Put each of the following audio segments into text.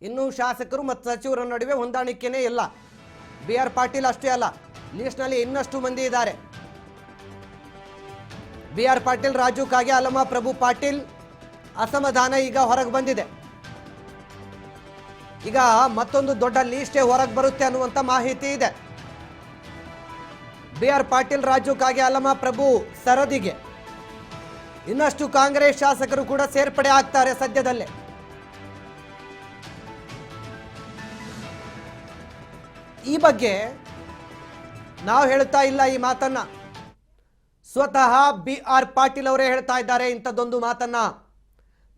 ಇನ್ನೂ ಶಾಸಕರು ಮತ್ತು ಸಚಿವರ ನಡುವೆ ಹೊಂದಾಣಿಕೆನೇ ಇಲ್ಲ. BR ಪಾಟೀಲ್ ಅಷ್ಟೇ ಅಲ್ಲ, ಲಿಸ್ಟ್ನಲ್ಲಿ ಇನ್ನಷ್ಟು ಮಂದಿ ಇದ್ದಾರೆ. BR ಪಾಟೀಲ್, ರಾಜು ಕಾಗೆ, ಅಲ್ಲಮ ಪ್ರಭು ಪಾಟೀಲ್ ಅಸಮಾಧಾನ ಈಗ ಹೊರಗೆ ಬಂದಿದೆ. ಈಗ ಮತ್ತೊಂದು ದೊಡ್ಡ ಲೀಸ್ಟೇ ಹೊರಗೆ ಬರುತ್ತೆ ಅನ್ನುವಂಥ ಮಾಹಿತಿ ಇದೆ. BR ಪಾಟೀಲ್, ರಾಜು ಕಾಗೆ, ಅಲ್ಲಮ ಪ್ರಭು ಸರದಿಗೆ ಇನ್ನಷ್ಟು ಕಾಂಗ್ರೆಸ್ ಶಾಸಕರು ಕೂಡ ಸೇರ್ಪಡೆ ಆಗ್ತಾರೆ ಸದ್ಯದಲ್ಲೇ. ಈ ಬಗ್ಗೆ ನಾವು ಹೇಳ್ತಾ ಇಲ್ಲ ಈ ಮಾತನ್ನ, ಸ್ವತಃ BR ಪಾಟೀಲ್ ಅವರೇ ಹೇಳ್ತಾ ಇದ್ದಾರೆ ಇಂಥದ್ದೊಂದು ಮಾತನ್ನ.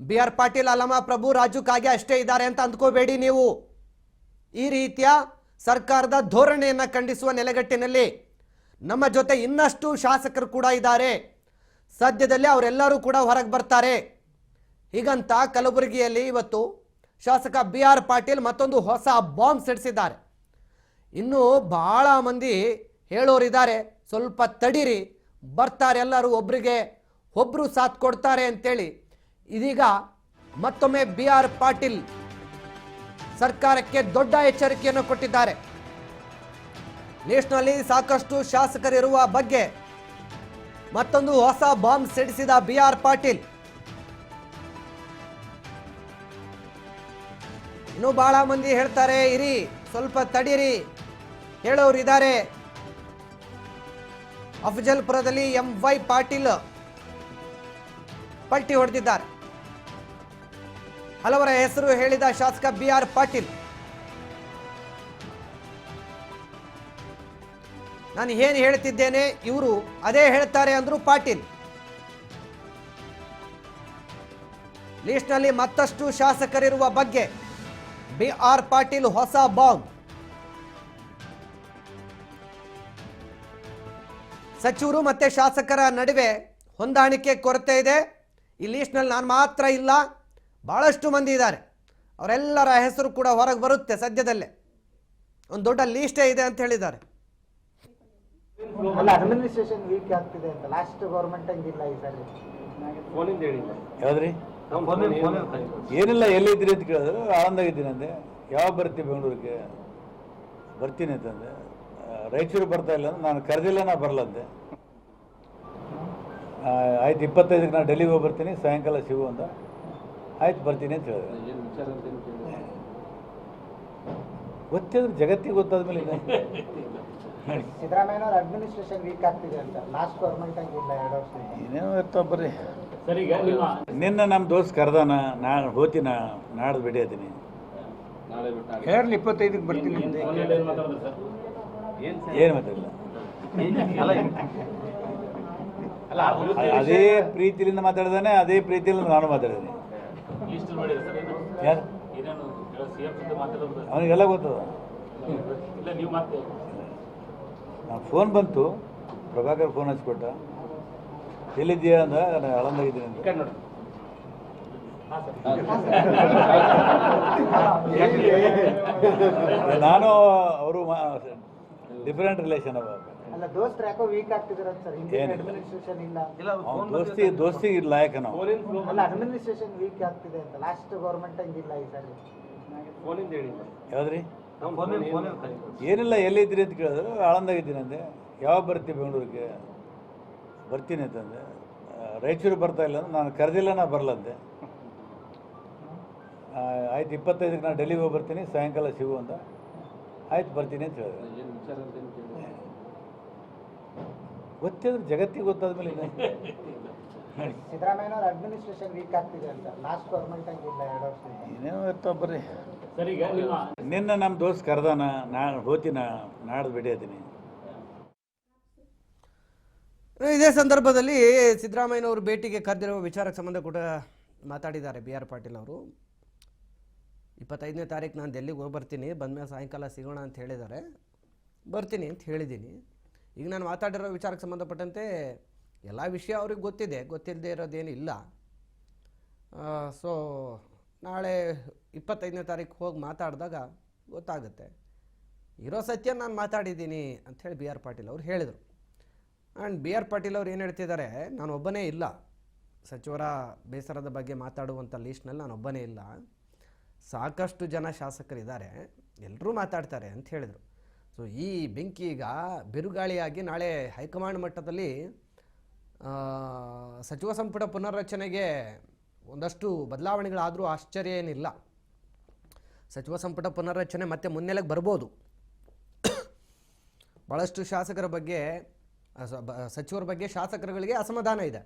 BR ಪಾಟೀಲ್, ಅಲ್ಲಮ ಪ್ರಭು, ರಾಜು ಕಾಗೆ ಅಷ್ಟೇ ಇದ್ದಾರೆ ಅಂತ ಅಂದ್ಕೋಬೇಡಿ ನೀವು. ಈ ರೀತಿಯ ಸರ್ಕಾರದ ಧೋರಣೆಯನ್ನು ಖಂಡಿಸುವ ನೆಲೆಗಟ್ಟಿನಲ್ಲಿ ನಮ್ಮ ಜೊತೆ ಇನ್ನಷ್ಟು ಶಾಸಕರು ಕೂಡ ಇದ್ದಾರೆ. ಸದ್ಯದಲ್ಲಿ ಅವರೆಲ್ಲರೂ ಕೂಡ ಹೊರಗೆ ಬರ್ತಾರೆ. ಹೀಗಂತ ಕಲಬುರಗಿಯಲ್ಲಿ ಇವತ್ತು ಶಾಸಕ BR ಪಾಟೀಲ್ ಮತ್ತೊಂದು ಹೊಸ ಬಾಂಬ್ ಸಿಡಿಸಿದ್ದಾರೆ. ಇನ್ನೂ ಬಹಳ ಮಂದಿ ಹೇಳೋರಿದ್ದಾರೆ, ಸ್ವಲ್ಪ ತಡೀರಿ, ಬರ್ತಾರೆ ಎಲ್ಲರೂ, ಒಬ್ಬರು ಸಾಥ್ ಕೊಡ್ತಾರೆ ಅಂತೇಳಿ. ಇದೀಗ ಮತ್ತೊಮ್ಮೆ BR ಪಾಟೀಲ್ ಸರ್ಕಾರಕ್ಕೆ ದೊಡ್ಡ ಎಚ್ಚರಿಕೆಯನ್ನು ಕೊಟ್ಟಿದ್ದಾರೆ. ಲಿಸ್ಟ್ನಲ್ಲಿ ಸಾಕಷ್ಟು ಶಾಸಕರಿರುವ ಬಗ್ಗೆ ಮತ್ತೊಂದು ಹೊಸ ಬಾಂಬ್ ಸಿಡಿಸಿದ BR ಪಾಟೀಲ್. ಇನ್ನು ಬಹಳ ಮಂದಿ ಹೇಳ್ತಾರೆ, ಇರಿ ಸ್ವಲ್ಪ ತಡೀರಿ, ಹೇಳೋರು ಇದ್ದಾರೆ. ಅಫಜಲ್ಪುರದಲ್ಲಿ MY ಪಾಟೀಲ್ ಪಲ್ಟಿ ಹೊಡೆದಿದ್ದಾರೆ. ಹಲವರ ಹೆಸರು ಹೇಳಿದ ಶಾಸಕ BR ಪಾಟೀಲ್, ನಾನು ಏನು ಹೇಳ್ತಿದ್ದೇನೆ ಇವರು ಅದೇ ಹೇಳ್ತಾರೆ ಅಂದ್ರು ಪಾಟೀಲ್. ಲಿಸ್ಟ್ನಲ್ಲಿ ಮತ್ತಷ್ಟು ಶಾಸಕರಿರುವ ಬಗ್ಗೆ BR ಪಾಟೀಲ್ ಹೊಸ ಬಾಂಬ್. ಸಚಿವರು ಮತ್ತೆ ಶಾಸಕರ ನಡುವೆ ಹೊಂದಾಣಿಕೆ ಕೊರತೆ ಇದೆ. ಈ ಲಿಸ್ಟ್ನಲ್ಲಿ ನಾನು ಮಾತ್ರ ಇಲ್ಲ, ಬಹಳಷ್ಟು ಮಂದಿ ಇದ್ದಾರೆ. ಅವರೆಲ್ಲರ ಹೆಸರು ಕೂಡ ಹೊರಗೆ ಬರುತ್ತೆ ಸದ್ಯದಲ್ಲೇ. ಒಂದು ದೊಡ್ಡ ಲೀಸ್ಟೇ ಇದೆ ಅಂತ ಹೇಳಿದ್ದಾರೆ. ಅಡ್ಮಿನಿಸ್ಟ್ರೇಷನ್ ವೀಕ್ ಆಗ್ತಿದೆ ಅಂತ ಲಾಸ್ಟ್ ಗವರ್ಮೆಂಟ್ ಹಂಗಿಲ್ಲ ಈ ಸರಿ. ಯಾವ್ದ್ರಿ? ಏನಿಲ್ಲ, ಎಲ್ಲಿದ್ರಿ ಅಂತ ಕೇಳಿದ್ರು, ಆಳಂದಾಗಿದ್ದೀನಿ ಅಂದೆ. ಯಾವಾಗ ಬರ್ತೀವಿ ಬೆಂಗಳೂರಿಗೆ? ಬರ್ತೀನಿ ಅಂತಂದೆ. ರಾಯಚೂರು ಬರ್ತಾ ಇಲ್ಲ ಅಂದ್ರೆ ನಾನು ಕರೆದಿಲ್ಲ, ನಾ ಬರಲ್ಲ ಅಂದೆ. ಆಯ್ತು 25ಕ್ಕೆ ನಾನು ಡೆಲ್ಲಿಗೆ ಹೋಗಿ ಬರ್ತೀನಿ, ಸಾಯಂಕಾಲ ಸಿಗು ಅಂದ. ಆಯ್ತು ಬರ್ತೀನಿ ಅಂತ ಹೇಳಿದೆ. ಗೊತ್ತಿದ್ರೆ ಜಗತ್ತಿಗೆ ಗೊತ್ತಾದ್ಮೇಲೆ ಸಿದ್ದರಾಮಯ್ಯನವ್ರ ಅಡ್ಮಿನಿಸ್ಟ್ರೇಷನ್ ವೀಕ್ ಆಗ್ತಿದೆ ಅಂತ ಲಾಸ್ಟ್ ಗವರ್ಮೆಂಟ್ ಹಂಗಿಲ್ಲ 2 ವರ್ಷ. ಏನೇನೋ ಇರ್ತಾವ ಬರ್ರಿ. ನಿನ್ನ ನಮ್ಮ ದೋಸ್ತ್ ಕರ್ದಾನ, ನಾನು ಹೋಗ್ತೀನ, ನಾಡ್ದು ಭೇಟಿಯಾತೀನಿ. ಹೇರ್ಲಿ 25ಕ್ಕೆ ಬರ್ತೀನಿ. ಏನು ಮಾತಾಡಿಲ್ಲ. ಅದೇ ಪ್ರೀತಿಯಿಂದ ಮಾತಾಡಿದಾನೆ, ಅದೇ ಪ್ರೀತಿಯಿಂದ ನಾನು ಮಾತಾಡಿದ್ದೀನಿ. ಯಾರು? ಅವನಿಗೆಲ್ಲ ಗೊತ್ತದ. ನಾನು ಫೋನ್ ಬಂತು, ಪ್ರಭಾಕರ್ ಫೋನ್ ಹಚ್ಕೊಟ್ಟ, ಎಲ್ಲಿದ್ದೀಯಾ ಅಂದ, ನಾನು ಆಳಂದಾಗಿದ್ದೀನಿ ಅಂತ. ನಾನು ಅವರು ಡಿಫರೆಂಟ್ ರಿಲೇಷನ್ ಅವ. ಅಲ್ಲ ದೋಸ್ತರ ಯಾಕೋ ವೀಕ್ ಆಗ್ತಿದಾರೆ ಸರ್. ಇಂಡಿಯನ್ ಅಡ್ಮಿನಿಸ್ಟ್ರೇಷನ್ ಇಲ್ಲ, ದೋಸ್ತಿಗೆ ಲಾಯಕ ನಾವು. ಅಲ್ಲ ಅಡ್ಮಿನಿಸ್ಟ್ರೇಷನ್ ವೀಕ್ ಆಗ್ತಿದೆ ಅಂತ ಲಾಸ್ಟ್ ಗವರ್ಮೆಂಟ್ ಹಂಗಿಲ್ಲ ಈ ಸರಿ. ಯಾವ್ದ್ರಿ? ಏನಿಲ್ಲ, ಎಲ್ಲಿದ್ರಿ ಅಂತ ಕೇಳಿದ್ರು, ಆಳಂದಾಗಿದ್ದೀನಿ ಅಂದೆ. ಯಾವಾಗ ಬರ್ತೀವಿ ಬೆಂಗಳೂರಿಗೆ? ಬರ್ತೀನಿ ಅಂತಂದೆ. ರಾಯಚೂರು ಬರ್ತಾ ಇಲ್ಲ ಅಂದ್ರೆ ನಾನು ಕರೆದಿಲ್ಲ, ನಾ ಬರಲ್ಲ ಅಂದೆ. ಆಯ್ತು 25ಕ್ಕೆ ನಾನು ಡೆಲ್ಲಿಗೆ ಹೋಗಿ ಬರ್ತೀನಿ, ಸಾಯಂಕಾಲ ಸಿಗು ಅಂದ. ಆಯ್ತು ಬರ್ತೀನಿ ಅಂತ ಹೇಳಿದೆ. ಗೊತ್ತಿದ್ರೆ ಜಗತ್ತಿಗೆ ಗೊತ್ತಾದ್ಮೇಲೆ ಸಿದ್ದರಾಮಯ್ಯನವ್ರ ಅಡ್ಮಿನಿಸ್ಟ್ರೇಷನ್ ವೀಕ್ ಆಗ್ತಿದೆ ಅಂತ ಲಾಸ್ಟ್ ಗವರ್ಮೆಂಟ್ ಹಂಗಿಲ್ಲ 2 ವರ್ಷ. ಏನೇನೋ ಇರ್ತಾವ ಬರ್ರಿ. ನಿನ್ನ ನಮ್ಮ ದೋಸ್ತ್ ಕರ್ದಾನ, ನಾನು ಹೋಗ್ತೀನ, ನಾಡ್ದು ಭೇಟಿಯಾತೀನಿ. ಇದೇ ಸಂದರ್ಭದಲ್ಲಿ ಸಿದ್ದರಾಮಯ್ಯನವರು ಭೇಟಿಗೆ ಕರೆದಿರುವ ವಿಚಾರಕ್ಕೆ ಸಂಬಂಧ ಕೂಡ ಮಾತಾಡಿದ್ದಾರೆ BR ಪಾಟೀಲ್ ಅವರು. 25ನೇ ತಾರೀಕು ನಾನು ಡೆಲ್ಲಿಗೆ ಹೋಗಿ ಬರ್ತೀನಿ, ಬಂದಮೇಲೆ ಸಾಯಂಕಾಲ ಸಿಗೋಣ ಅಂತ ಹೇಳಿದ್ದಾರೆ. ಬರ್ತೀನಿ ಅಂತ ಹೇಳಿದ್ದೀನಿ. ಈಗ ನಾನು ಮಾತಾಡಿರೋ ವಿಚಾರಕ್ಕೆ ಸಂಬಂಧಪಟ್ಟಂತೆ ಎಲ್ಲ ವಿಷಯ ಅವ್ರಿಗೆ ಗೊತ್ತಿದೆ, ಗೊತ್ತಿಲ್ಲದೆ ಇರೋದೇನಿಲ್ಲ. ಸೊ ನಾಳೆ 25ನೇ ತಾರೀಕು ಹೋಗಿ ಮಾತಾಡಿದಾಗ ಗೊತ್ತಾಗುತ್ತೆ. ಇರೋ ಸತ್ಯ ನಾನು ಮಾತಾಡಿದ್ದೀನಿ ಅಂಥೇಳಿ BR ಪಾಟೀಲ್ ಅವರು ಹೇಳಿದರು. ಆ್ಯಂಡ್ BR ಪಾಟೀಲ್ ಅವರು ಏನು ಹೇಳ್ತಿದ್ದಾರೆ, ನಾನು ಒಬ್ಬನೇ ಇಲ್ಲ, ಸಚಿವರ ಬೇಸರದ ಬಗ್ಗೆ ಮಾತಾಡುವಂಥ ಲೀಸ್ಟ್ನಲ್ಲಿ ನಾನು ಒಬ್ಬನೇ ಇಲ್ಲ. ಸಾಕಷ್ಟು ಜನ ಶಾಸಕರಿದ್ದಾರೆ, ಎಲ್ಲರೂ ಮಾತಾಡ್ತಾರೆ ಅಂತ ಹೇಳಿದರು. ಸೊ ಈ ಬೆಂಕಿ ಈಗ ಬಿರುಗಾಳಿಯಾಗಿ ನಾಳೆ ಹೈಕಮಾಂಡ್ ಮಟ್ಟದಲ್ಲಿ ಸಚಿವ ಸಂಪುಟ ಪುನರ್ರಚನೆಗೆ ಒಂದಷ್ಟು ಬದಲಾವಣೆಗಳಾದರೂ ಆಶ್ಚರ್ಯ ಏನಿಲ್ಲ. ಸಚಿವ ಸಂಪುಟ ಪುನರ್ರಚನೆ ಮತ್ತೆ ಮುನ್ನೆಲೆಗೆ ಬರ್ಬೋದು. ಭಾಳಷ್ಟು ಶಾಸಕರ ಬಗ್ಗೆ ಸಚಿವರ ಬಗ್ಗೆ ಶಾಸಕರುಗಳಿಗೆ ಅಸಮಾಧಾನ ಇದೆ.